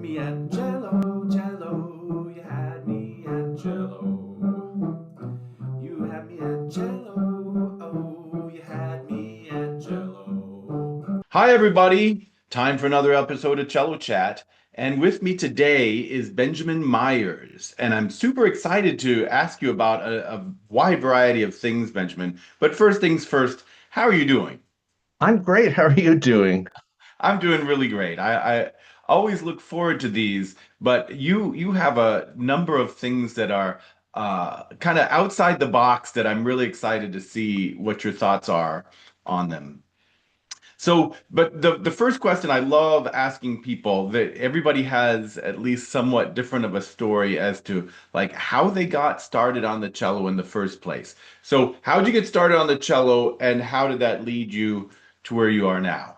me at cello, cello. You had me at cello. You had me at cello. Oh, you had me at cello. Hi, everybody. Time for another episode of Cello Chat. And with me today is Benjamin Myers. And I'm super excited to ask you about a wide variety of things, Benjamin. But first things first, how are you doing? I'm great. How are you doing? I'm doing really great. I always look forward to these, but you have a number of things that are kind of outside the box that I'm really excited to see what your thoughts are on them. So, but the first question I love asking people that everybody has at least somewhat different of a story as to like how they got started on the cello in the first place. So, how did you get started on the cello and how did that lead you to where you are now?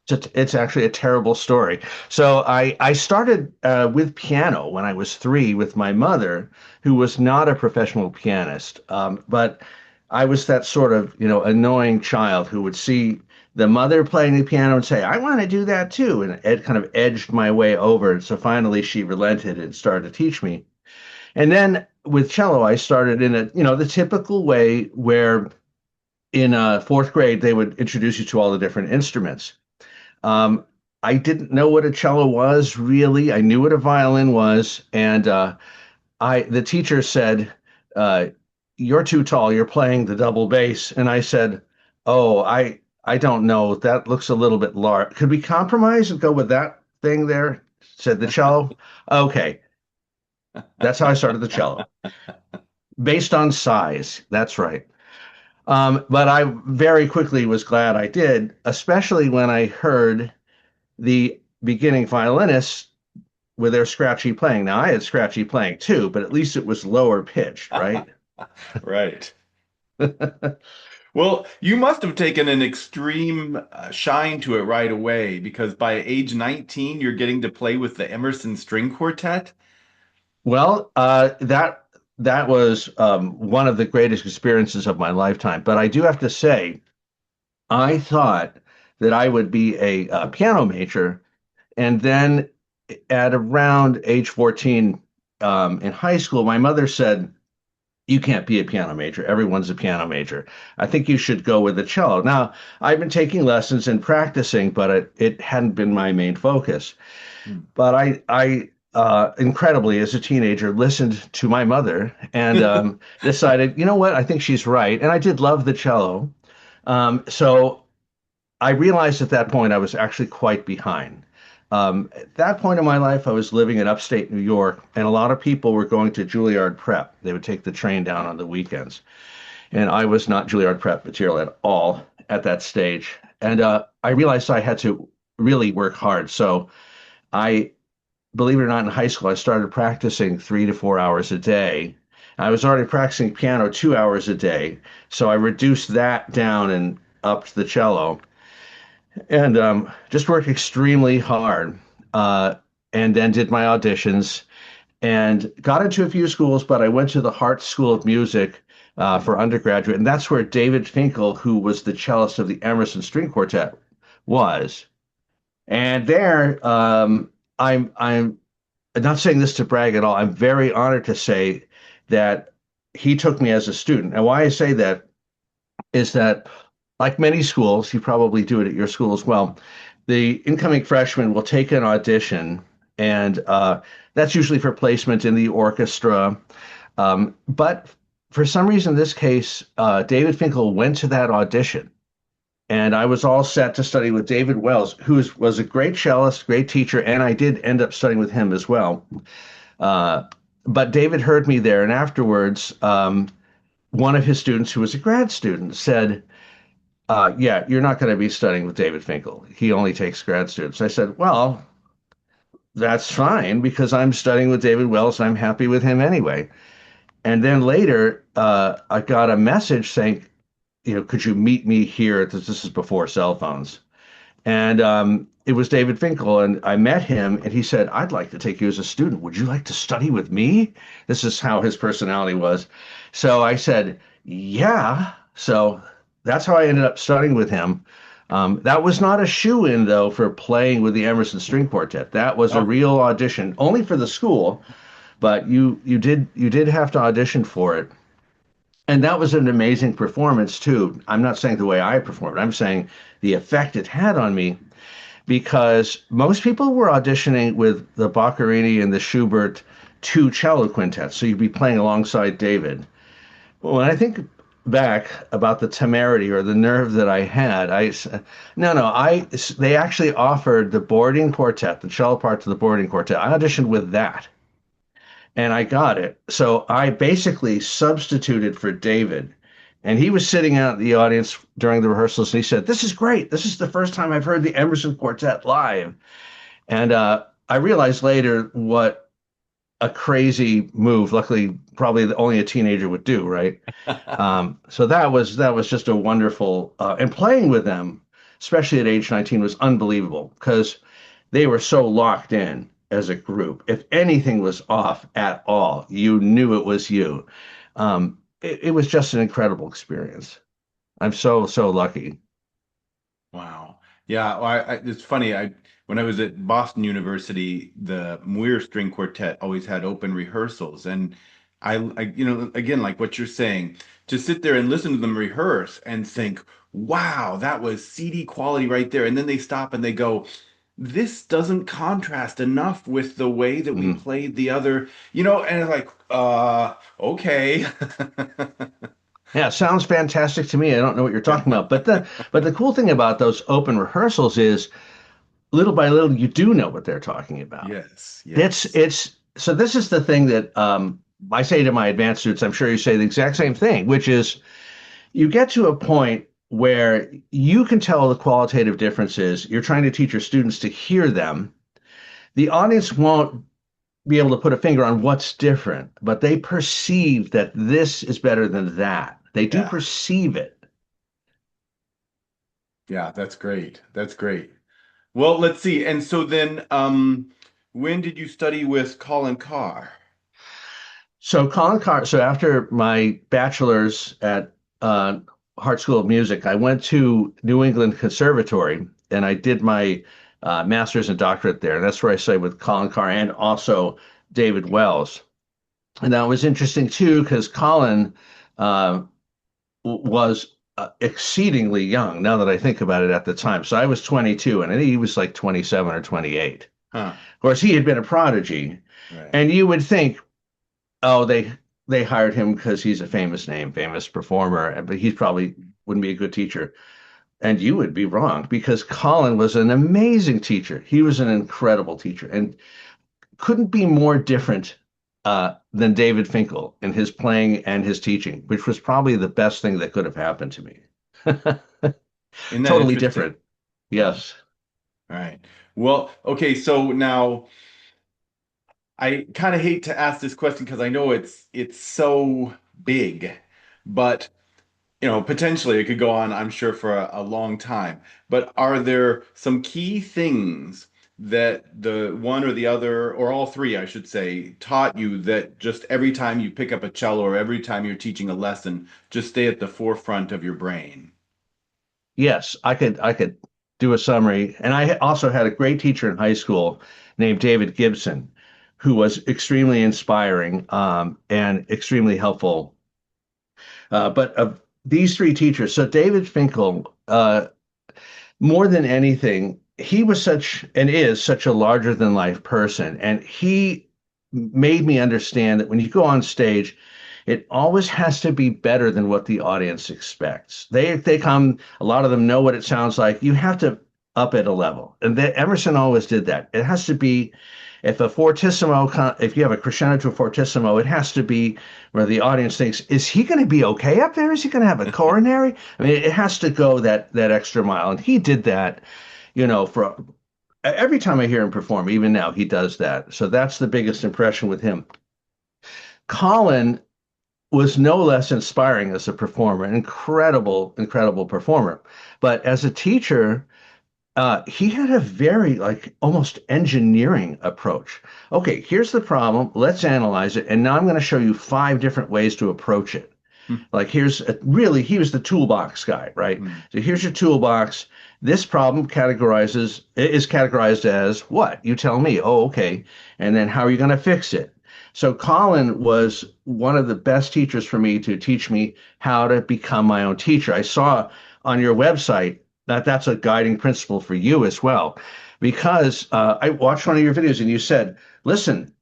It's actually a terrible story. So I started with piano when I was 3 with my mother, who was not a professional pianist. But I was that sort of, annoying child who would see the mother playing the piano and say, I want to do that too. And it kind of edged my way over. So finally she relented and started to teach me. And then with cello, I started in the typical way where in fourth grade, they would introduce you to all the different instruments. Um, I didn't know what a cello was really. I knew what a violin was, and the teacher said, uh, "You're too tall. You're playing the double bass." And I said, "Oh, I don't know. That looks a little bit large. Could we compromise and go with that thing there?" Said the cello. Okay, that's how I started the cello, based on size. That's right. But I very quickly was glad I did, especially when I heard the beginning violinists with their scratchy playing. Now, I had scratchy playing too, but at least it was lower pitched, right? Right. Well, you must have taken an extreme shine to it right away because by age 19, you're getting to play with the Emerson String Quartet. Well, that was one of the greatest experiences of my lifetime. But I do have to say, I thought that I would be a piano major, and then at around age 14 in high school, my mother said, you can't be a piano major. Everyone's a piano major. I think you should go with the cello. Now, I've been taking lessons and practicing, but it hadn't been my main focus. Hmm. But I incredibly, as a teenager, listened to my mother and decided, you know what, I think she's right. And I did love the cello. So I realized at that point I was actually quite behind. At that point in my life, I was living in upstate New York, and a lot of people were going to Juilliard Prep. They would take the train down on the weekends. And I was not Juilliard Prep material at all at that stage. And I realized I had to really work hard. So I, believe it or not, in high school, I started practicing 3 to 4 hours a day. I was already practicing piano 2 hours a day. So I reduced that down and upped the cello and just worked extremely hard. Uh, and then did my auditions and got into a few schools, but I went to the Hartt School of Music for undergraduate, and that's where David Finckel, who was the cellist of the Emerson String Quartet, was. And there, I'm not saying this to brag at all. I'm very honored to say that he took me as a student. And why I say that is that, like many schools, you probably do it at your school as well. The incoming freshman will take an audition, and that's usually for placement in the orchestra. But for some reason, in this case, David Finckel went to that audition, and I was all set to study with David Wells, who was a great cellist, great teacher, and I did end up studying with him as well. Uh, but David heard me there, and afterwards, one of his students, who was a grad student, said, yeah, you're not going to be studying with David Finckel. He only takes grad students. I said, well, that's fine because I'm studying with David Wells. I'm happy with him anyway. And then later, I got a message saying, could you meet me here? This is before cell phones. And it was David Finckel. And I met him and he said, I'd like to take you as a student. Would you like to study with me? This is how his personality was. So I said, yeah. So that's how I ended up studying with him. That was not a shoe-in though for playing with the Emerson String Quartet. That was a Oh, real audition, only for the school, but you did have to audition for it. And that was an amazing performance too. I'm not saying the way I performed. I'm saying the effect it had on me because most people were auditioning with the Boccherini and the Schubert two cello quintets. So you'd be playing alongside David. Well, when I think back about the temerity or the nerve that I had, no, they actually offered the boarding quartet, the cello part to the boarding quartet. I auditioned with that and I got it. So I basically substituted for David. And he was sitting out in the audience during the rehearsals and he said, "This is great. This is the first time I've heard the Emerson Quartet live." And I realized later what a crazy move, luckily, probably only a teenager would do, right? So that was just a wonderful, and playing with them, especially at age 19, was unbelievable because they were so locked in as a group. If anything was off at all, you knew it was you. It was just an incredible experience. I'm so lucky. wow. Yeah, well, it's funny. When I was at Boston University, the Muir String Quartet always had open rehearsals, and again, like what you're saying, to sit there and listen to them rehearse and think, "Wow, that was CD quality right there," and then they stop and they go, "This doesn't contrast enough with the way that we Mm. played the other," and it's like, okay." Yeah, sounds fantastic to me. I don't know what you're talking about, but the cool thing about those open rehearsals is little by little you do know what they're talking about. Yes, It's yes. it's so this is the thing that I say to my advanced students. I'm sure you say the exact same thing, which is you get to a point where you can tell the qualitative differences. You're trying to teach your students to hear them. The audience won't be able to put a finger on what's different, but they perceive that this is better than that. They do Yeah. perceive it. Yeah, that's great. That's great. Well, let's see. And so then, when did you study with Colin Carr? So Colin Carr, so after my bachelor's at Hartt School of Music, I went to New England Conservatory and I did my master's and doctorate there. And that's where I studied with Colin Carr and also David Wells. And that was interesting too, because Colin uh, was exceedingly young now that I think about it at the time. So I was 22 and I think he was like 27 or 28. Huh. Of course, he had been a prodigy. Right. And you would think, oh, they hired him because he's a famous name, famous performer, but he probably wouldn't be a good teacher. And you would be wrong because Colin was an amazing teacher. He was an incredible teacher and couldn't be more different than David Finckel in his playing and his teaching, which was probably the best thing that could have happened to me. Isn't that Totally interesting? different. Yeah. Yes. All right. Well, okay, so now I kind of hate to ask this question because I know it's so big, but potentially it could go on, I'm sure, for a long time. But are there some key things that the one or the other, or all three, I should say, taught you that just every time you pick up a cello or every time you're teaching a lesson, just stay at the forefront of your brain? Yes, I could do a summary. And I also had a great teacher in high school named David Gibson, who was extremely inspiring and extremely helpful. But of these three teachers, so David Finckel, more than anything, he was such and is such a larger than life person. And he made me understand that when you go on stage, it always has to be better than what the audience expects. They come, a lot of them know what it sounds like. You have to up it a level. And Emerson always did that. It has to be if a fortissimo, if you have a crescendo to a fortissimo, it has to be where the audience thinks, is he going to be okay up there? Is he going to have a coronary? I mean, it has to go that extra mile. And he did that, for every time I hear him perform, even now, he does that. So that's the biggest impression with him. Colin was no less inspiring as a performer, an incredible performer. But as a teacher, he had a very like almost engineering approach. Okay, here's the problem. Let's analyze it. And now I'm going to show you five different ways to approach it. Like he was the toolbox guy, right? Mm. So here's your toolbox. This problem is categorized as what? You tell me. Oh, okay. And then how are you going to fix it? So Colin was one of the best teachers for me to teach me how to become my own teacher. I saw on your website that that's a guiding principle for you as well, because I watched one of your videos and you said, listen,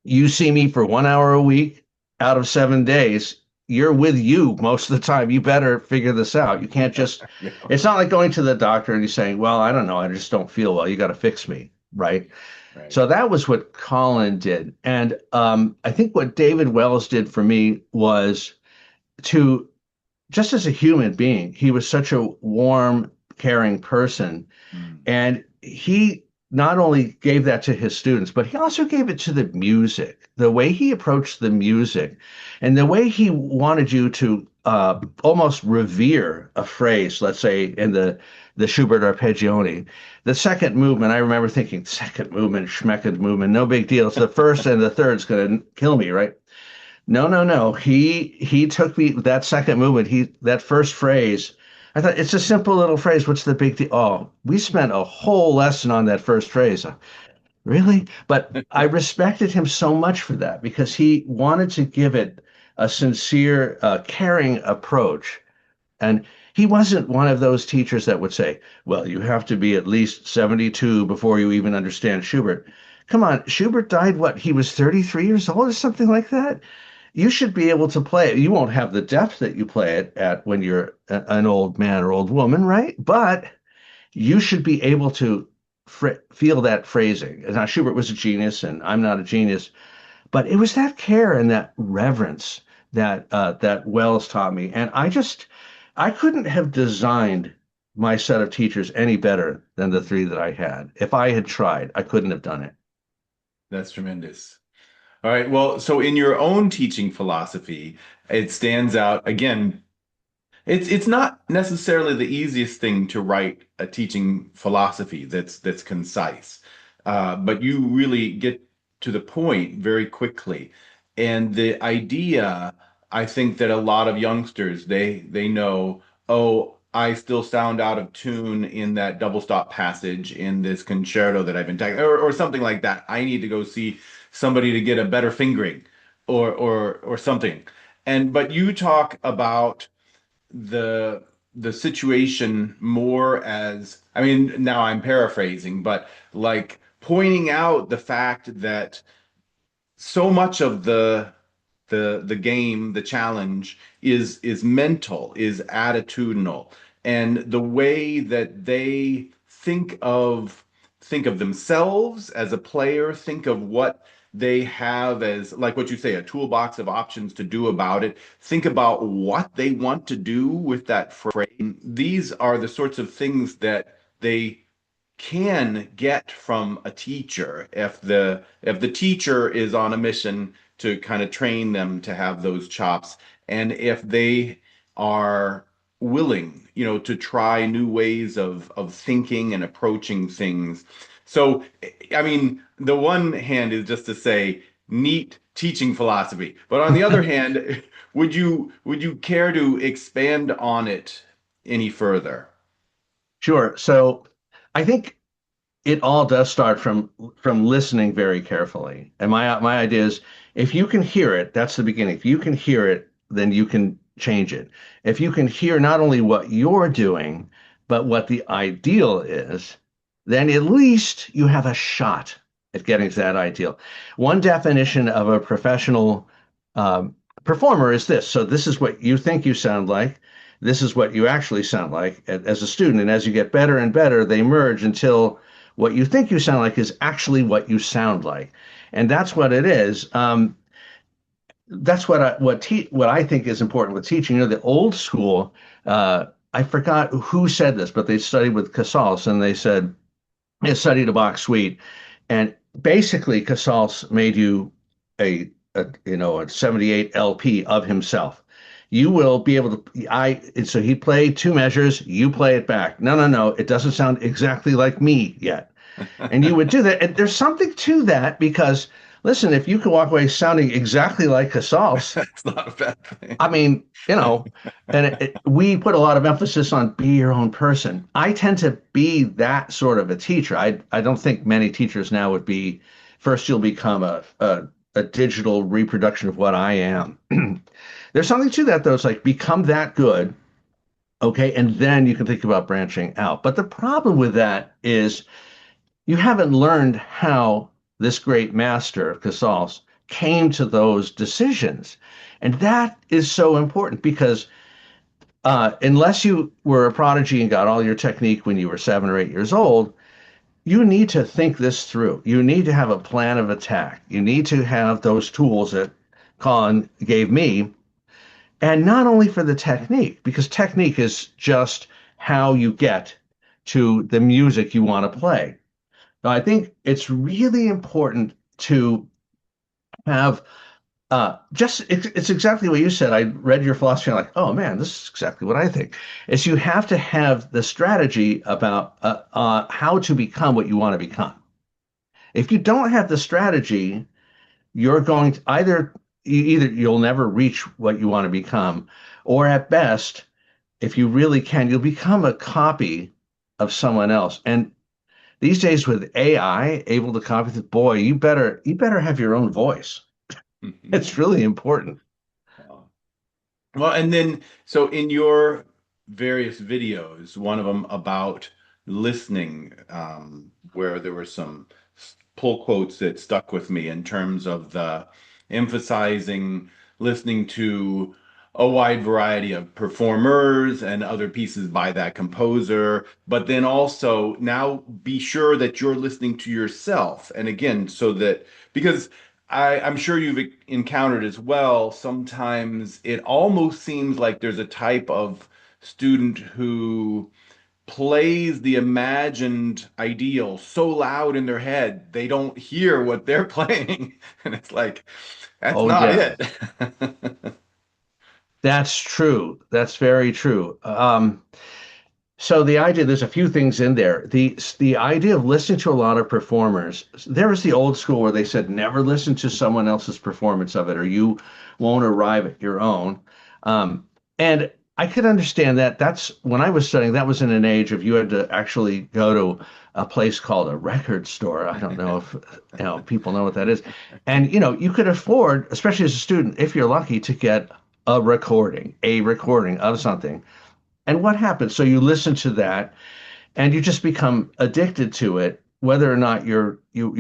you see me for 1 hour a week out of 7 days. You're with you most of the time. You better figure this out. You can't just, Yeah. it's not like going to the doctor and you saying, well, I don't know, I just don't feel well. You got to fix me, right? Right. So that was what Colin did. And I think what David Wells did for me was to, just as a human being, he was such a warm, caring person, Mm. and he not only gave that to his students, but he also gave it to the music, the way he approached the music, and the way he wanted you to almost revere a phrase, let's say in the Schubert Arpeggione. The second movement, I remember thinking, second movement, schmeckend movement, no big deal. It's the first and the third's going to kill me, right? No, no, no. He took me that second movement. That first phrase. I thought it's a simple little phrase. What's the big deal? Oh, we spent a whole lesson on that first phrase. Really? But I respected him so much for that because he wanted to give it a sincere, caring approach. And he wasn't one of those teachers that would say, well, you have to be at least 72 before you even understand Schubert. Come on, Schubert died what? He was 33 years old or something like that. You should be able to play it. You won't have the depth that you play it at when you're an old man or old woman, right? But you should be able to feel that phrasing. Now, Schubert was a genius, and I'm not a genius, but it was that care and that reverence that Wells taught me, and I couldn't have designed my set of teachers any better than the three that I had. If I had tried, I couldn't have done it. That's tremendous. All right. Well, so in your own teaching philosophy, it stands out again. It's not necessarily the easiest thing to write a teaching philosophy that's concise, but you really get to the point very quickly. And the idea, I think that a lot of youngsters they know, oh, I still sound out of tune in that double stop passage in this concerto that I've been taking, or something like that. I need to go see somebody to get a better fingering, or something. And but you talk about the the situation more as, I mean, now I'm paraphrasing, but like pointing out the fact that so much of the game, the challenge is mental, is attitudinal, and the way that they think of themselves as a player, think of what they have as, like what you say, a toolbox of options to do about it. Think about what they want to do with that frame. These are the sorts of things that they can get from a teacher if the teacher is on a mission to kind of train them to have those chops, and if they are willing, to try new ways of thinking and approaching things. So, I mean, the one hand is just to say neat teaching philosophy, but on the other hand, would you care to expand on it any further? Sure. So I think it all does start from listening very carefully. And my idea is if you can hear it, that's the beginning. If you can hear it, then you can change it. If you can hear not only what you're doing, but what the ideal is, then at least you have a shot at getting to that ideal. One definition of a professional performer is this. So this is what you think you sound like. This is what you actually sound like as a student. And as you get better and better, they merge until what you think you sound like is actually what you sound like, and that's what it is. That's what I think is important with teaching. The old school. I forgot who said this, but they studied with Casals, and they said they studied a Bach suite, and basically Casals made you a 78 LP of himself. You will be able to. So he played two measures. You play it back. No, no, no. It doesn't sound exactly like me yet. And you would do that. And there's something to that because Listen, if you can walk away sounding exactly like Casals, That's not a bad thing. I mean, and we put a lot of emphasis on be your own person. I tend to be that sort of a teacher. I don't think many teachers now would be. First, you'll become a digital reproduction of what I am. There's something to that, though. It's like become that good, okay, and then you can think about branching out. But the problem with that is you haven't learned how this great master, Casals, came to those decisions. And that is so important because unless you were a prodigy and got all your technique when you were 7 or 8 years old, you need to think this through. You need to have a plan of attack. You need to have those tools that Colin gave me, and not only for the technique, because technique is just how you get to the music you want to play. Now, I think it's really important to have it's exactly what you said. I read your philosophy. I'm like, oh man, this is exactly what I think. Is you have to have the strategy about how to become what you want to become. If you don't have the strategy, you're going to either you'll never reach what you want to become, or at best, if you really can, you'll become a copy of someone else. And these days with AI able to copy the boy, you better have your own voice. It's really important. Wow. Well, and then so in your various videos, one of them about listening, where there were some pull quotes that stuck with me in terms of the emphasizing listening to a wide variety of performers and other pieces by that composer, but then also now be sure that you're listening to yourself. And again, so that because I'm sure you've encountered as well, sometimes it almost seems like there's a type of student who plays the imagined ideal so loud in their head they don't hear what they're playing. And it's like, that's Oh not yeah, it. that's true. That's very true. So the idea, there's a few things in there. The idea of listening to a lot of performers, there was the old school where they said never listen to someone else's performance of it, or you won't arrive at your own. Um, and I could understand that. That's when I was studying, that was in an age of you had to actually go to a place called a record store. I don't know if people know what that is. And you could afford, especially as a student, if you're lucky, to get a recording of something. And what happens? So you listen to that and you just become addicted to it, whether or not you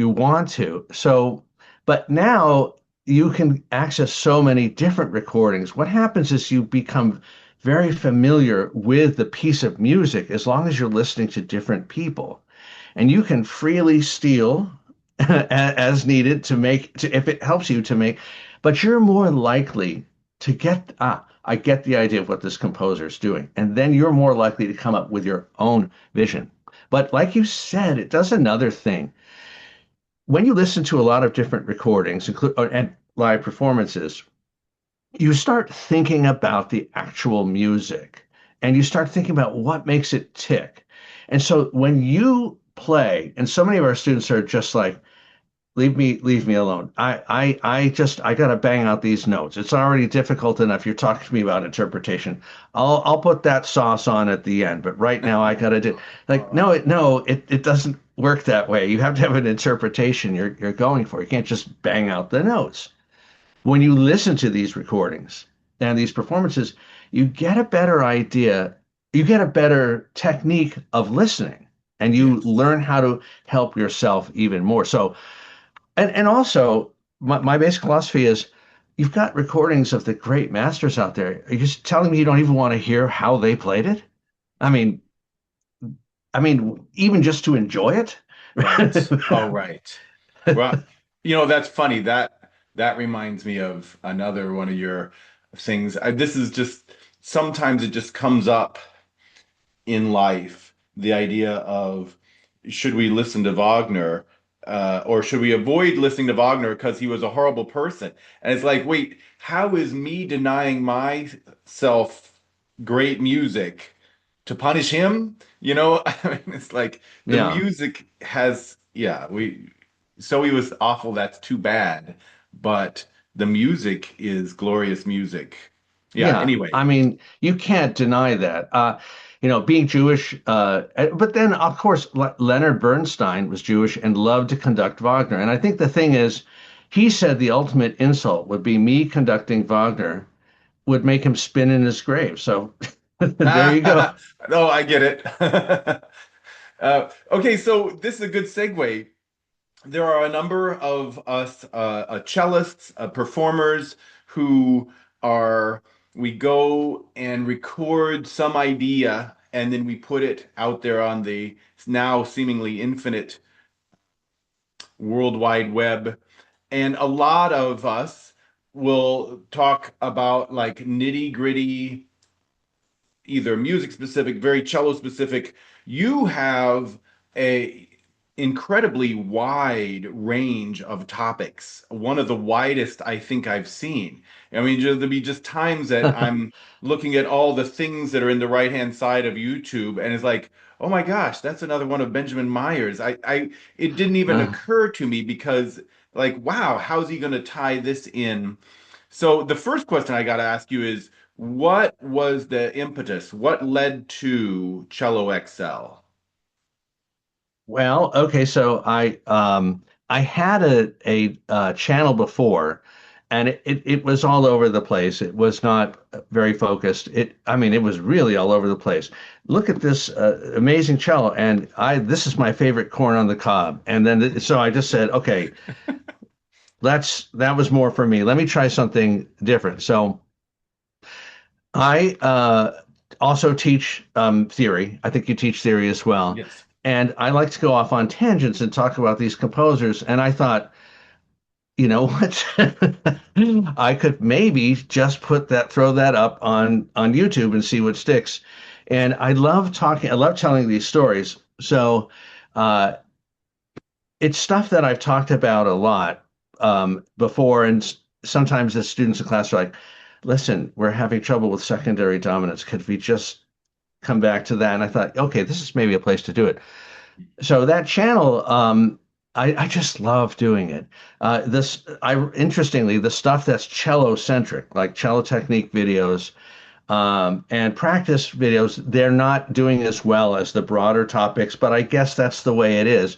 want to. So, but now you can access so many different recordings. What happens is you become very familiar with the piece of music as long as you're listening to different people. And you can freely steal as needed to make to, if it helps you to make, but you're more likely to get I get the idea of what this composer is doing, and then you're more likely to come up with your own vision. But like you said, it does another thing. When you listen to a lot of different recordings and live performances, you start thinking about the actual music and you start thinking about what makes it tick. And so when you play, and so many of our students are just like, leave me alone. I gotta bang out these notes. It's already difficult enough. You're talking to me about interpretation. I'll put that sauce on at the end, but right now I gotta do like no, it doesn't work that way. You have to have an interpretation you're going for. You can't just bang out the notes. When you listen to these recordings and these performances, you get a better idea, you get a better technique of listening, and you Yes. learn how to help yourself even more. So and also, my basic philosophy is you've got recordings of the great masters out there. Are you just telling me you don't even want to hear how they played it? I mean, even just to enjoy it. Right. Oh, right. Well, that's funny. That reminds me of another one of your things. This is just sometimes it just comes up in life, the idea of should we listen to Wagner, or should we avoid listening to Wagner because he was a horrible person? And it's like, wait, how is me denying myself great music to punish him? I mean, it's like the Yeah. music has, yeah, we. So he was awful, that's too bad. But the music is glorious music. Yeah, Yeah, anyway. I mean, you can't deny that. Being Jewish, but then of course Leonard Bernstein was Jewish and loved to conduct Wagner. And I think the thing is, he said the ultimate insult would be me conducting Wagner would make him spin in his grave. So there you go. Oh, I get it. Okay, so this is a good segue. There are a number of us cellists, performers who are, we go and record some idea and then we put it out there on the now seemingly infinite World Wide Web. And a lot of us will talk about like nitty gritty, either music specific, very cello specific. You have a incredibly wide range of topics. One of the widest I think I've seen. I mean, there'll be just times that I'm looking at all the things that are in the right-hand side of YouTube, and it's like, oh my gosh, that's another one of Benjamin Meyer's. It didn't even Uh, occur to me because, like, wow, how's he going to tie this in? So the first question I got to ask you is, what was the impetus? What led to Cello XL? well, okay, so I had a channel before, and it was all over the place. It was not very focused. I mean, it was really all over the place. Look at this amazing cello, and I this is my favorite corn on the cob. And then so I just said, okay, that was more for me. Let me try something different. So I also teach theory. I think you teach theory as well. Yes. And I like to go off on tangents and talk about these composers. And I thought, you know what? I could maybe just throw that up on YouTube and see what sticks. And I love telling these stories. So uh, it's stuff that I've talked about a lot before. And sometimes the students in class are like, listen, we're having trouble with secondary dominance. Could we just come back to that? And I thought, okay, this is maybe a place to do it. So that channel, I just love doing it. Interestingly, the stuff that's cello centric, like cello technique videos, and practice videos, they're not doing as well as the broader topics, but I guess that's the way it is.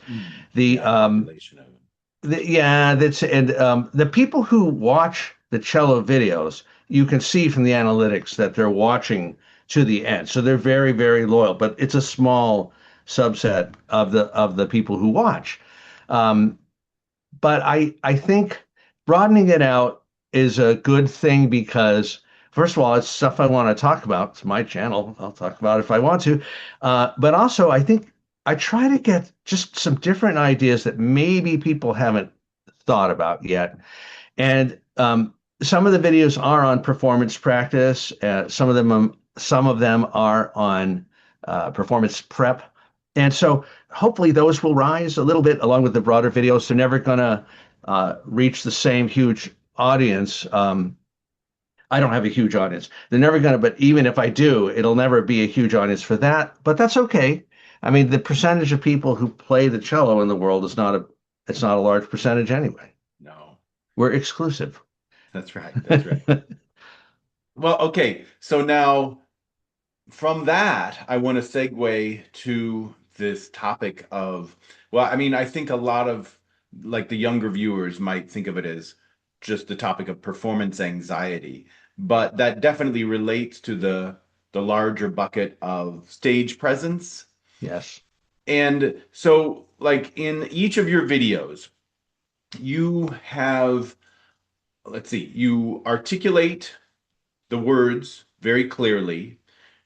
The Yeah, population of them. Yeah, that's and the people who watch the cello videos, you can see from the analytics that they're watching to the end. So they're very, very loyal, but it's a small subset of the people who watch. Um, but I think broadening it out is a good thing because first of all, it's stuff I want to talk about. It's my channel. I'll talk about it if I want to. But also, I think I try to get just some different ideas that maybe people haven't thought about yet. And some of the videos are on performance practice. Some of them are on performance prep. And so hopefully those will rise a little bit along with the broader videos. They're never going to reach the same huge audience. I don't have a huge audience. They're never going to, but even if I do, it'll never be a huge audience for that. But that's okay. I mean, the percentage of people who play the cello in the world it's not a large percentage anyway. No, We're exclusive. that's right. That's right. Well, okay. So now from that, I want to segue to this topic of, well, I mean, I think a lot of like the younger viewers might think of it as just the topic of performance anxiety, but that definitely relates to the larger bucket of stage presence. Yes. And so, like in each of your videos, you have, let's see, you articulate the words very clearly.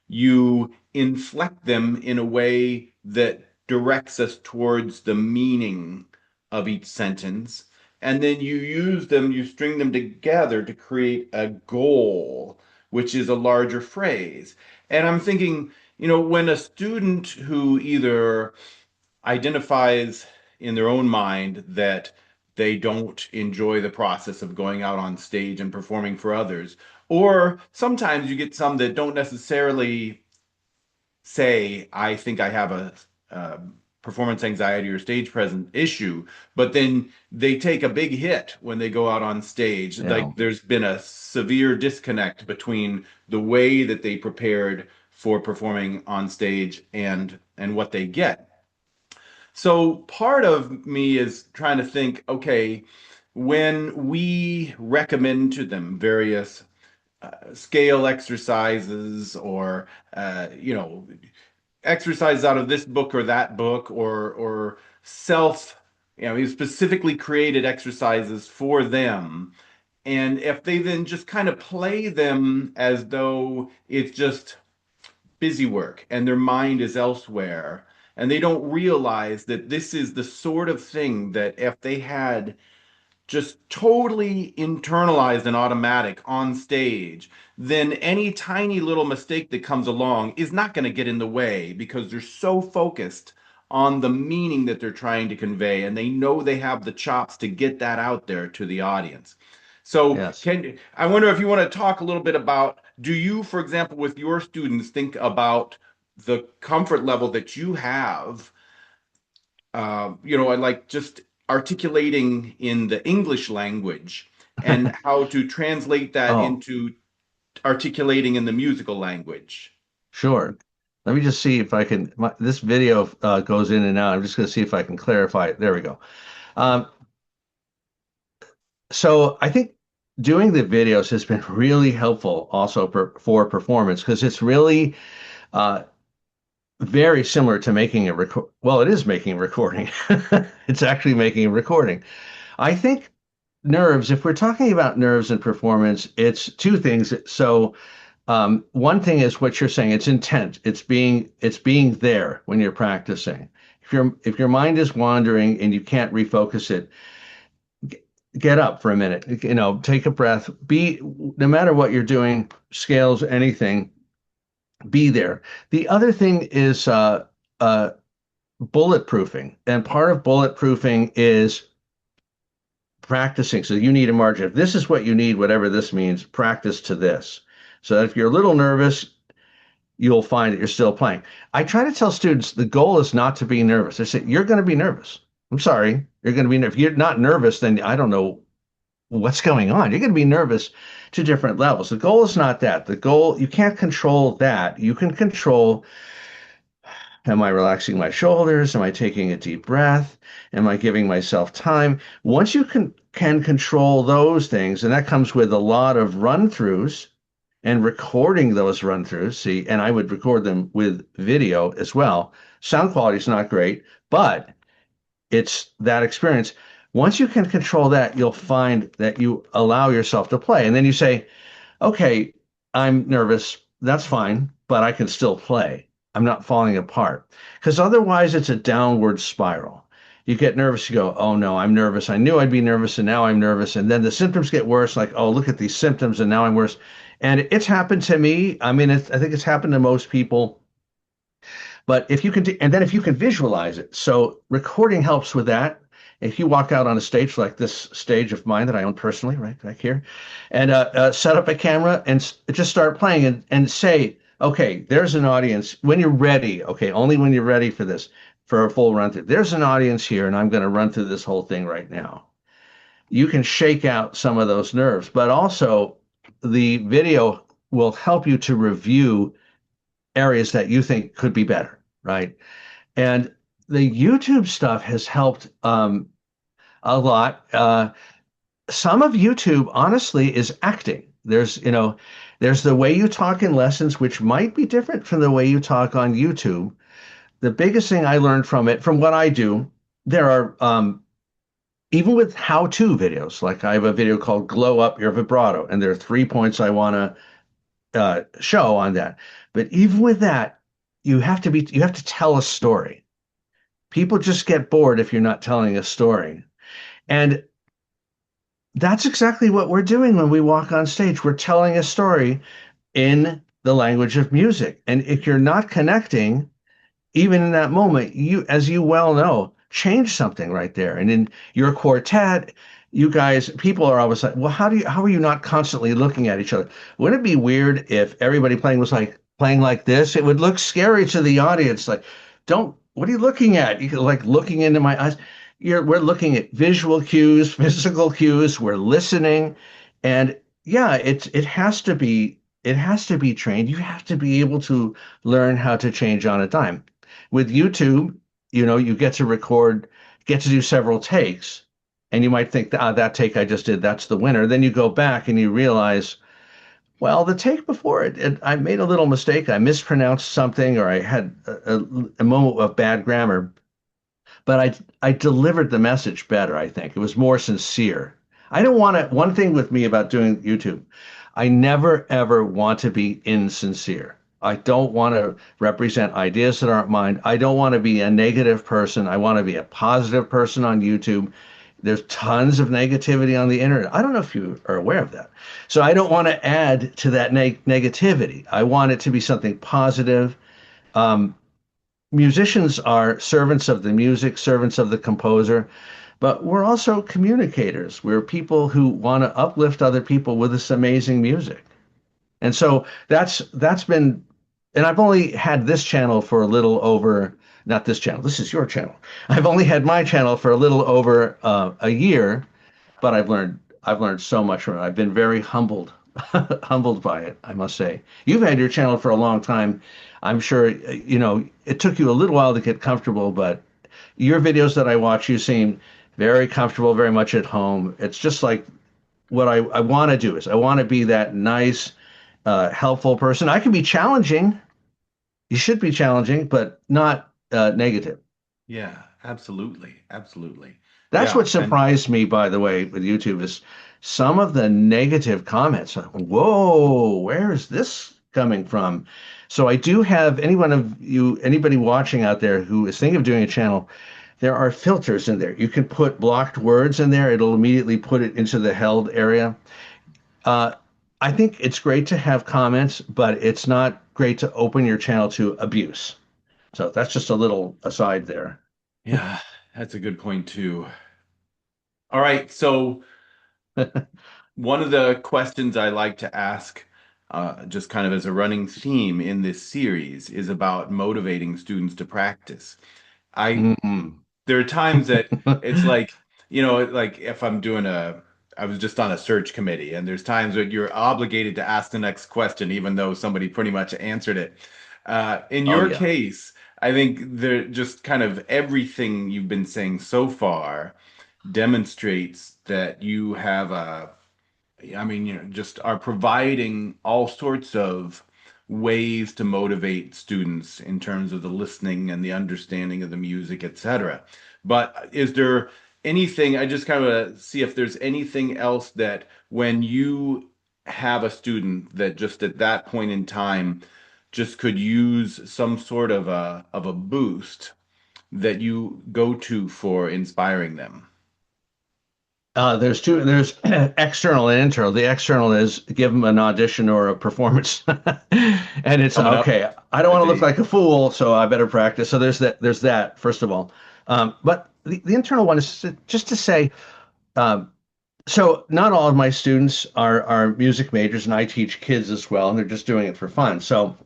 You inflect them in a way that directs us towards the meaning of each sentence. And then you use them, you string them together to create a goal, which is a larger phrase. And I'm thinking, when a student who either identifies in their own mind that they don't enjoy the process of going out on stage and performing for others, or sometimes you get some that don't necessarily say, I think I have a performance anxiety or stage presence issue, but then they take a big hit when they go out on stage. Yeah. Like there's been a severe disconnect between the way that they prepared for performing on stage and what they get. So part of me is trying to think, okay, when we recommend to them various scale exercises or exercises out of this book or that book or self, specifically created exercises for them. And if they then just kind of play them as though it's just busy work and their mind is elsewhere, and they don't realize that this is the sort of thing that if they had just totally internalized and automatic on stage, then any tiny little mistake that comes along is not going to get in the way because they're so focused on the meaning that they're trying to convey and they know they have the chops to get that out there to the audience. So Yes. can I wonder if you want to talk a little bit about, do you, for example, with your students, think about the comfort level that you have, and like just articulating in the English language and how to translate that Oh, into articulating in the musical language. sure. Let me just see if I can. This video goes in and out. I'm just going to see if I can clarify it. There we go. Um, so I think doing the videos has been really helpful also for performance because it's really uh, very similar to making a record. Well, it is making a recording. It's actually making a recording. I think nerves, if we're talking about nerves and performance, it's two things. So one thing is what you're saying, it's intent. It's being there when you're practicing. If your mind is wandering and you can't refocus it, get up for a minute, take a breath, be no matter what you're doing, scales, anything, be there. The other thing is uh, bulletproofing. And part of bulletproofing is practicing. So you need a margin. If this is what you need, whatever this means, practice to this. So if you're a little nervous, you'll find that you're still playing. I try to tell students the goal is not to be nervous. I say, you're going to be nervous. I'm sorry. You're going to be nervous. If you're not nervous, then I don't know what's going on. You're going to be nervous to different levels. The goal is not that. The goal, you can't control that. You can control, am I relaxing my shoulders? Am I taking a deep breath? Am I giving myself time? Once you can control those things, and that comes with a lot of run-throughs and recording those run-throughs. See, and I would record them with video as well. Sound quality is not great, but it's that experience. Once you can control that, you'll find that you allow yourself to play. And then you say, okay, I'm nervous. That's fine, but I can still play. I'm not falling apart. Because otherwise, it's a downward spiral. You get nervous, you go, oh no, I'm nervous. I knew I'd be nervous, and now I'm nervous. And then the symptoms get worse, like, oh, look at these symptoms, and now I'm worse. And it's happened to me. I mean, I think it's happened to most people. But if you can, and then if you can visualize it, so recording helps with that. If you walk out on a stage like this stage of mine that I own personally, right back here, and set up a camera and just start playing and say, okay, there's an audience when you're ready. Okay, only when you're ready for this, for a full run through. There's an audience here, and I'm going to run through this whole thing right now. You can shake out some of those nerves, but also the video will help you to review areas that you think could be better, right? And the YouTube stuff has helped a lot. Some of YouTube, honestly, is acting. There's the way you talk in lessons, which might be different from the way you talk on YouTube. The biggest thing I learned from it, from what I do, there are even with how-to videos. Like I have a video called "Glow Up Your Vibrato," and there are 3 points I want to show on that. But even with that, you have to tell a story. People just get bored if you're not telling a story. And that's exactly what we're doing when we walk on stage. We're telling a story in the language of music. And if you're not connecting, even in that moment, you, as you well know, change something right there. And in your quartet, you guys, people are always like, well, how are you not constantly looking at each other? Wouldn't it be weird if everybody playing was like playing like this? It would look scary to the audience. Like, don't what are you looking at? You like looking into my eyes. We're looking at visual cues, physical cues. We're listening, and yeah, it has to be trained. You have to be able to learn how to change on a dime. With YouTube, you get to record, get to do several takes, and you might think, that take I just did, that's the winner. Then you go back and you realize, well, the take before I made a little mistake. I mispronounced something, or I had a moment of bad grammar, but I delivered the message better, I think. It was more sincere. I don't want to, one thing with me about doing YouTube, I never ever want to be insincere. I don't want to represent ideas that aren't mine. I don't want to be a negative person. I want to be a positive person on YouTube. There's tons of negativity on the internet. I don't know if you are aware of that. So I don't want to add to that negativity. I want it to be something positive. Um, Musicians are servants of the music, servants of the composer, but we're also communicators. We're people who want to uplift other people with this amazing music. And so that's been, and I've only had this channel for a little over, not this channel, this is your channel. I've only had my channel for a little over a year, but I've learned so much from it. I've been very humbled humbled by it, I must say. You've had your channel for a long time. I'm sure it took you a little while to get comfortable, but your videos that I watch, you seem very comfortable, very much at home. It's just like what I want to do is I want to be that nice, helpful person. I can be challenging. You should be challenging, but not negative. Yeah, absolutely. Absolutely. That's Yeah. what And surprised me, by the way, with YouTube is some of the negative comments. Whoa, where is this coming from? So I do have anybody watching out there who is thinking of doing a channel, there are filters in there. You can put blocked words in there. It'll immediately put it into the held area. Uh, I think it's great to have comments, but it's not great to open your channel to abuse. So that's just a little aside there. yeah, that's a good point too. All right. So one of the questions I like to ask, just kind of as a running theme in this series, is about motivating students to practice. I Mm. There are times that it's like, like if I was just on a search committee, and there's times that you're obligated to ask the next question, even though somebody pretty much answered it. In Oh your yeah. case, I think there just kind of everything you've been saying so far demonstrates that you have I mean, just are providing all sorts of ways to motivate students in terms of the listening and the understanding of the music, etc. But is there anything, I just kind of see if there's anything else that when you have a student that just at that point in time just could use some sort of a boost that you go to for inspiring them? There's two. There's external and internal. The external is give them an audition or a performance, and it's Coming up okay. I don't a want to look date. like a fool, so I better practice. So there's that. There's that. First of all, but the internal one is just to say. Um, so not all of my students are music majors, and I teach kids as well, and they're just doing it for fun. So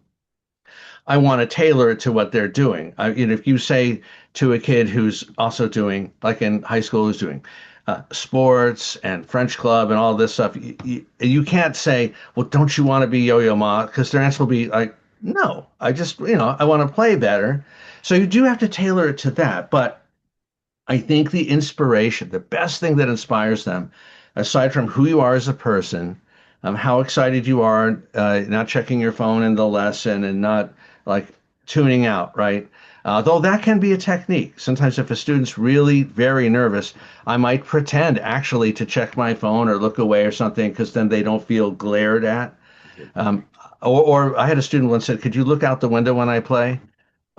I want to tailor it to what they're doing. If you say to a kid who's also doing, like in high school, who's doing sports and French club and all this stuff, you can't say, well, don't you want to be Yo-Yo Ma? Because their answer will be like, no, I just, I want to play better. So you do have to tailor it to that. But I think the inspiration, the best thing that inspires them, aside from who you are as a person, how excited you are, not checking your phone in the lesson and not like tuning out, right? Though that can be a technique. Sometimes if a student's really very nervous, I might pretend actually to check my phone or look away or something because then they don't feel glared at. Good Um, point. or I had a student once said, "Could you look out the window when I play?"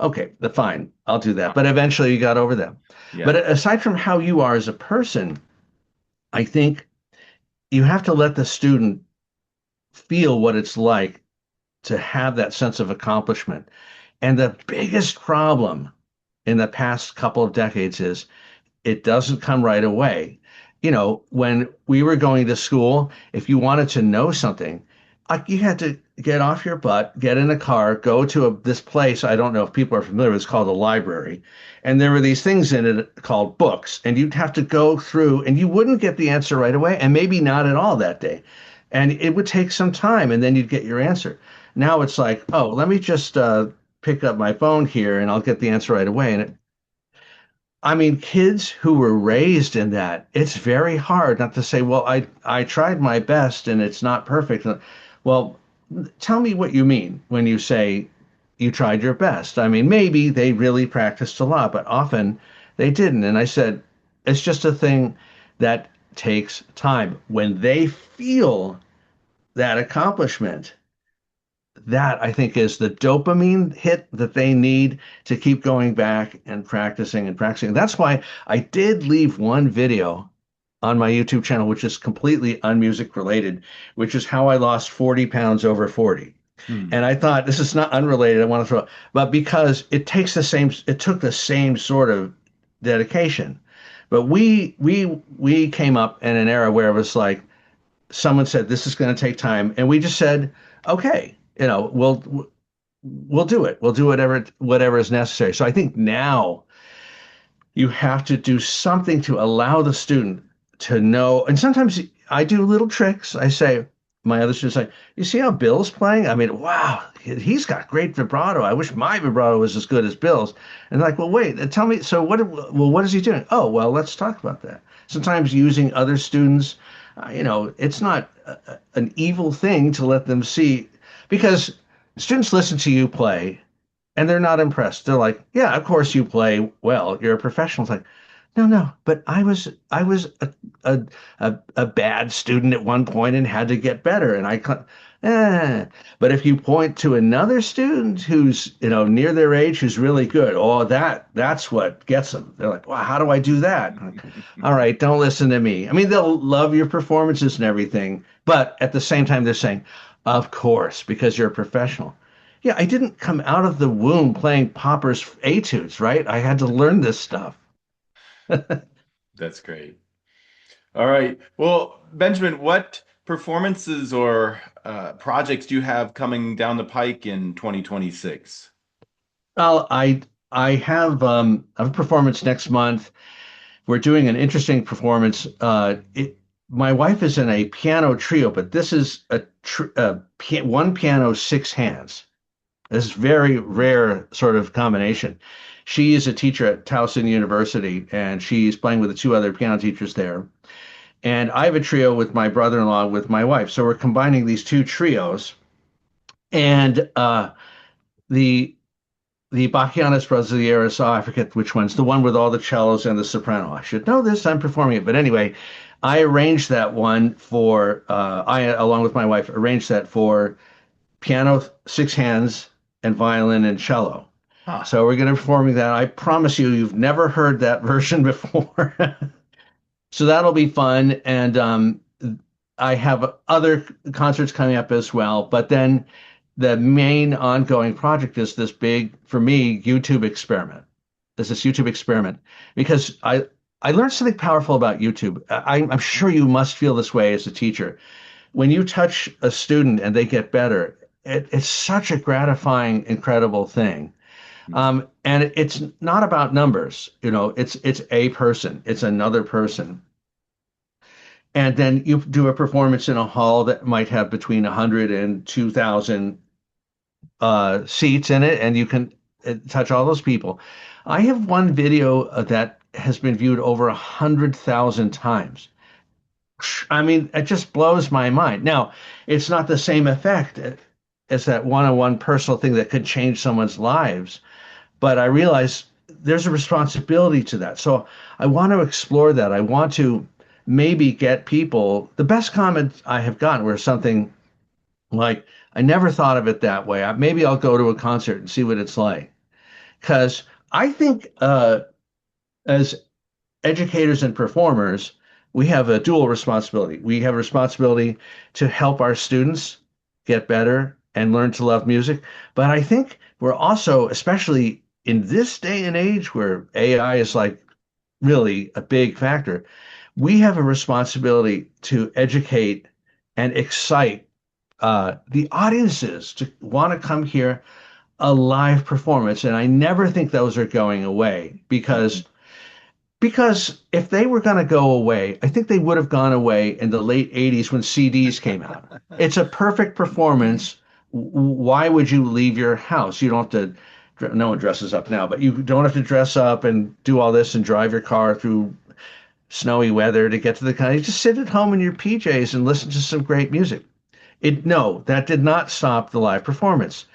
Okay, fine, I'll do that. But eventually you got over that. But Yeah. aside from how you are as a person, I think you have to let the student feel what it's like to have that sense of accomplishment. And the biggest problem in the past couple of decades is it doesn't come right away. When we were going to school, if you wanted to know something, You had to get off your butt, get in a car, go to this place. I don't know if people are familiar with. It's called a library, and there were these things in it called books, and you'd have to go through, and you wouldn't get the answer right away, and maybe not at all that day, and it would take some time, and then you'd get your answer. Now it's like, oh, let me just pick up my phone here, and I'll get the answer right away. And I mean, kids who were raised in that, it's very hard not to say, well, I tried my best and it's not perfect. Well, tell me what you mean when you say you tried your best. I mean, maybe they really practiced a lot, but often they didn't. And I said, it's just a thing that takes time. When they feel that accomplishment, that I think is the dopamine hit that they need to keep going back and practicing and practicing. That's why I did leave one video on my YouTube channel, which is completely unmusic related, which is how I lost 40 pounds over 40. Hmm. And I thought this is not unrelated. I want to throw, but because it took the same sort of dedication. But we came up in an era where it was like someone said this is going to take time, and we just said, okay, we'll do it. We'll do whatever is necessary. So I think now you have to do something to allow the student to know. And sometimes I do little tricks. I say, my other students say, you see how Bill's playing? I mean, wow, he's got great vibrato. I wish my vibrato was as good as Bill's. And they're like, well, wait, tell me. So what is he doing? Oh, well, let's talk about that. Sometimes using other students, it's not an evil thing to let them see because students listen to you play and they're not impressed. They're like, "Yeah, of course you play well. You're a professional." It's like, "No, no, but I was a bad student at one point and had to get better, and I can't." But if you point to another student who's near their age who's really good, oh, that's what gets them. They're like, "Wow, how do I do that?" I'm like, all right, don't listen to me. I mean, they'll love your performances and everything, but at the same time, they're saying, "Of course, because you're a professional." Yeah, I didn't come out of the womb playing Popper's etudes, right? I had to learn this stuff. That's great. All right. Well, Benjamin, what performances or projects do you have coming down the pike in 2026? Well, I have a performance next month. We're doing an interesting performance. My wife is in a piano trio, but this is one piano, six hands. This is very rare sort of combination. She is a teacher at Towson University, and she's playing with the two other piano teachers there. And I have a trio with my brother-in-law with my wife. So we're combining these two trios. And the the Bachianis Brothers of the era, so I forget which one's the one with all the cellos and the soprano. I should know this. I'm performing it, but anyway, I arranged that one for I along with my wife arranged that for piano, six hands, and violin and cello. Huh. So we're going to be performing that. I promise you, you've never heard that version before. So that'll be fun. And I have other concerts coming up as well. But then the main ongoing project is this big, for me, YouTube experiment. There's this YouTube experiment because I learned something powerful about YouTube. I'm sure you must feel this way as a teacher. When you touch a student and they get better, it's such a gratifying, incredible thing. And it's not about numbers, it's a person, it's another person. And then you do a performance in a hall that might have between 100 and 2,000 seats in it, and you can touch all those people. I have one video that has been viewed over 100,000 times. I mean, it just blows my mind. Now, it's not the same effect as that one-on-one personal thing that could change someone's lives, but I realize there's a responsibility to that. So I want to explore that. I want to maybe get people. The best comments I have gotten were something like, I never thought of it that way. Maybe I'll go to a concert and see what it's like. Because I think as educators and performers, we have a dual responsibility. We have a responsibility to help our students get better and learn to love music. But I think we're also, especially in this day and age where AI is like really a big factor, we have a responsibility to educate and excite the audiences to want to come hear a live performance. And I never think those are going away Mhm. because if they were going to go away, I think they would have gone away in the late 80s when CDs came out. It's a perfect performance. Why would you leave your house? You don't have to, no one dresses up now, but you don't have to dress up and do all this and drive your car through snowy weather to get to the concert. You just sit at home in your PJs and listen to some great music. No, that did not stop the live performance.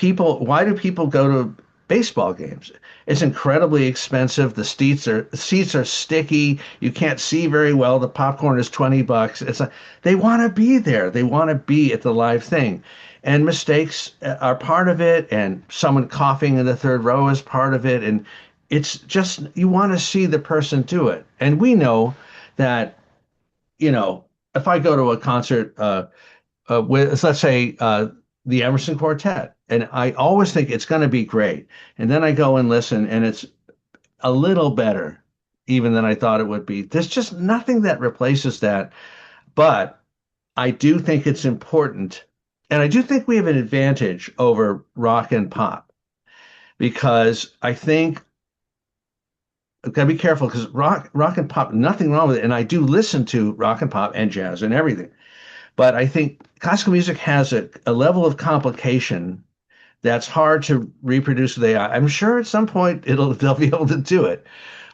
Why do people go to baseball games? It's incredibly expensive. The seats are sticky. You can't see very well. The popcorn is $20. They want to be there. They want to be at the live thing. And mistakes are part of it, and someone coughing in the third row is part of it. And it's just you want to see the person do it. And we know that, you know, if I go to a concert with, let's say, the Emerson Quartet, and I always think it's going to be great. And then I go and listen, and it's a little better even than I thought it would be. There's just nothing that replaces that. But I do think it's important. And I do think we have an advantage over rock and pop because I think I've got to be careful because rock and pop, nothing wrong with it. And I do listen to rock and pop and jazz and everything. But I think classical music has a level of complication that's hard to reproduce with AI. I'm sure at some point they'll be able to do it,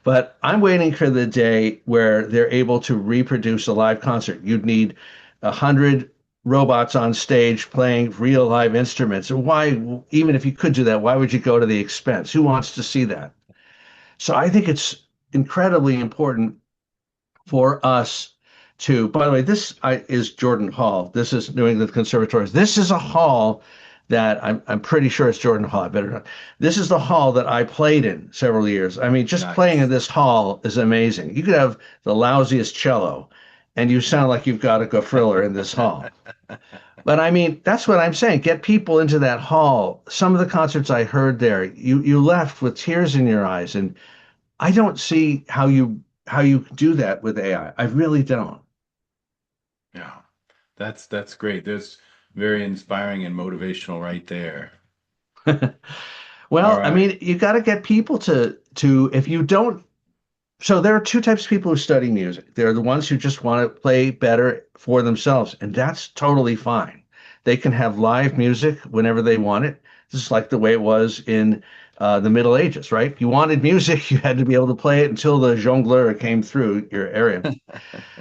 but I'm waiting for the day where they're able to reproduce a live concert. You'd need 100 robots on stage playing real live instruments. Why, even if you could do that, why would you go to the expense? Who wants to see that? So I think it's incredibly important for us to, by the way, is Jordan Hall. This is New England Conservatory. This is a hall that I'm pretty sure it's Jordan Hall. I better not. This is the hall that I played in several years. I mean, just playing in Nice. this hall is amazing. You could have the lousiest cello, and you sound like you've got a gafriller in this hall. But I mean, that's what I'm saying. Get people into that hall. Some of the concerts I heard there, you left with tears in your eyes, and I don't see how you do that with AI. I really don't. Yeah. That's great. That's very inspiring and motivational right there. All Well, I right. mean, you got to get people to if you don't. So there are two types of people who study music. There are the ones who just want to play better for themselves, and that's totally fine. They can have live music whenever they want it. This is like the way it was in the Middle Ages, right? If you wanted music, you had to be able to play it until the jongleur came through your area.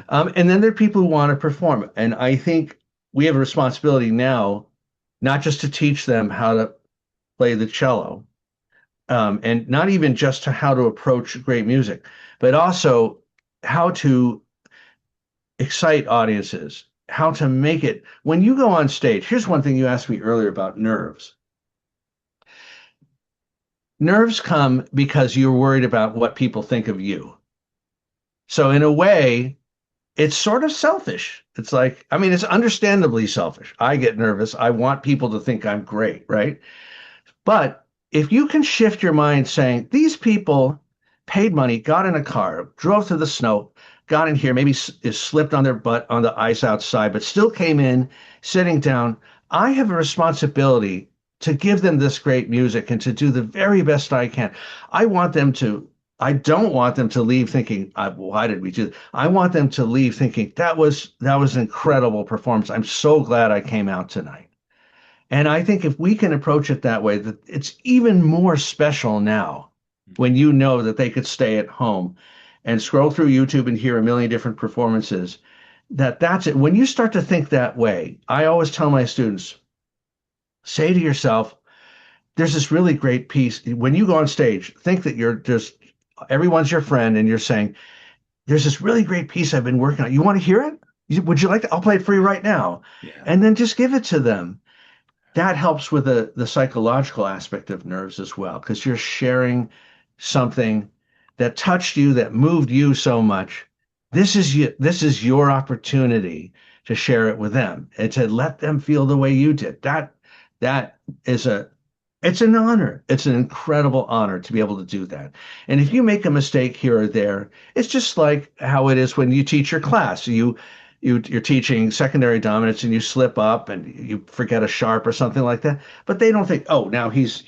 And then there are people who want to perform. And I think we have a responsibility now, not just to teach them how to play the cello, and not even just to how to approach great music, but also how to excite audiences, how to make it. When you go on stage, here's one thing you asked me earlier about nerves. Nerves come because you're worried about what people think of you. So, in a way, it's sort of selfish. It's like, I mean, it's understandably selfish. I get nervous. I want people to think I'm great, right? But if you can shift your mind saying, these people paid money, got in a car, drove through the snow, got in here, maybe is slipped on their butt on the ice outside, but still came in, sitting down. I have a responsibility to give them this great music and to do the very best I can. I want them to I don't want them to leave thinking, why did we do that? I want them to leave thinking that was an incredible performance. I'm so glad I came out tonight. And I think if we can approach it that way, that it's even more special now when you know that they could stay at home and scroll through YouTube and hear a million different performances. That's it. When you start to think that way, I always tell my students, say to yourself, there's this really great piece. When you go on stage, think that you're just everyone's your friend and you're saying, there's this really great piece I've been working on. You want to hear it? Would you like to? I'll play it for you right now. Yeah. And then just give it to them. That helps with the psychological aspect of nerves as well, because you're sharing something that touched you, that moved you so much. This is your opportunity to share it with them and to let them feel the way you did. That is it's an honor. It's an incredible honor to be able to do that. And if you make a mistake here or there, it's just like how it is when you teach your class. you're teaching secondary dominance and you slip up and you forget a sharp or something like that. But they don't think, oh, now he's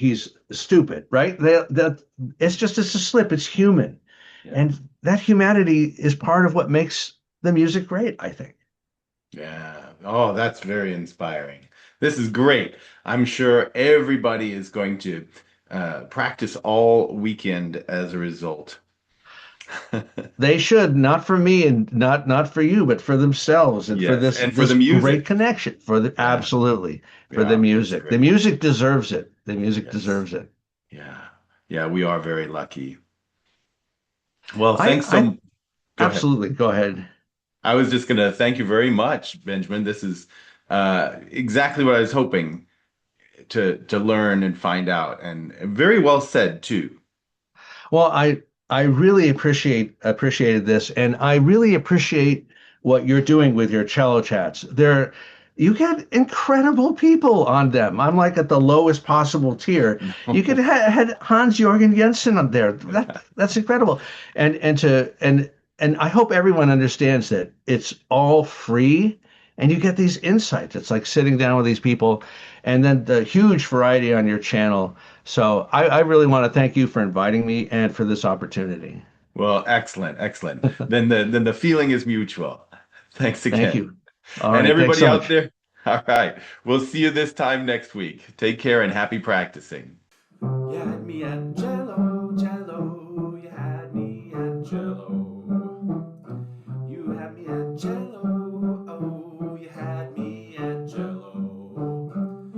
stupid, right? It's a slip. It's human, Yeah. and that humanity is part of what makes the music great, I think. Yeah. Oh, that's very inspiring. This is great. I'm sure everybody is going to practice all weekend as a result. They should, not for me and not for you, but for themselves and for Yes, this and for this the great music. connection for the Yeah. absolutely for the Yeah, it's music. The great. music deserves it. The music Yes. deserves it. Yeah. Yeah, we are very lucky. Well, thanks I so. Go ahead. absolutely go ahead. I was just gonna thank you very much, Benjamin. This is exactly what I was hoping to learn and find out, and very well said too. Well, I really appreciated this, and I really appreciate what you're doing with your cello chats. You get incredible people on them. I'm like at the lowest possible tier. You could had Hans Jorgen Jensen on there. That's incredible. And I hope everyone understands that it's all free, and you get these insights. It's like sitting down with these people, and then the huge variety on your channel. So I really want to thank you for inviting me and for this opportunity. Well, excellent, excellent. Then the feeling is mutual. Thanks Thank again. you. All And right. Thanks everybody so out much. there, all right. We'll see you this time next week. Take care and happy practicing. You had me at jazz.